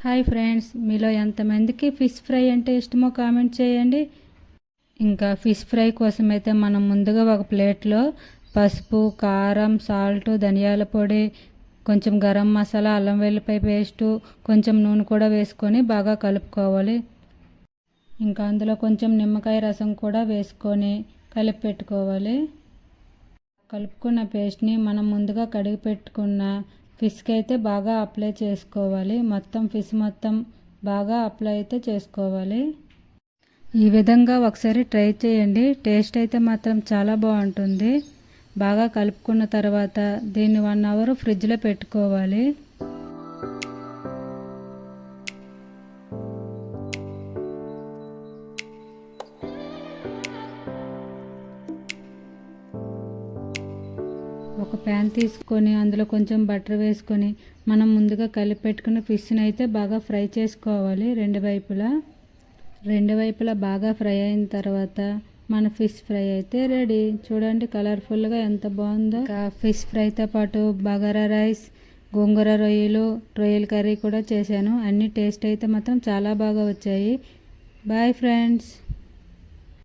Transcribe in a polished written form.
Hi friends, మీలో ఎంతమందికి fish fry అంటే ఇష్టమో కామెంట్ చేయండి. ఇంకా ఫిష్ ఫ్రై కోసం అయితే మనం ముందుగా ఒక ప్లేట్లో పసుపు, కారం, సాల్ట్, ధనియాల పొడి, కొంచెం గరం మసాలా, అల్లం వెల్లిపాయ పేస్టు, కొంచెం నూనె కూడా వేసుకొని బాగా కలుపుకోవాలి. ఇంకా అందులో కొంచెం నిమ్మకాయ రసం కూడా వేసుకొని కలిపి పెట్టుకోవాలి. కలుపుకున్న పేస్ట్ని మనం ముందుగా కడిగి పెట్టుకున్న ఫిష్కి అయితే బాగా అప్లై చేసుకోవాలి. మొత్తం ఫిష్ మొత్తం బాగా అప్లై అయితే చేసుకోవాలి. ఈ విధంగా ఒకసారి ట్రై చేయండి. టేస్ట్ అయితే మాత్రం చాలా బాగుంటుంది. బాగా కలుపుకున్న తర్వాత దీన్ని 1 అవర్ ఫ్రిడ్జ్లో పెట్టుకోవాలి. ఒక ప్యాన్ తీసుకొని అందులో కొంచెం బటర్ వేసుకొని మనం ముందుగా కలిపి పెట్టుకున్న ఫిష్ని అయితే బాగా ఫ్రై చేసుకోవాలి. రెండు వైపులా బాగా ఫ్రై అయిన తర్వాత మన ఫిష్ ఫ్రై అయితే రెడీ. చూడండి కలర్ఫుల్గా ఎంత బాగుందో. ఫిష్ ఫ్రైతో పాటు బగారా రైస్, గోంగూర రొయ్యల కర్రీ కూడా చేశాను. అన్ని టేస్ట్ అయితే మాత్రం చాలా బాగా వచ్చాయి. Bye friends.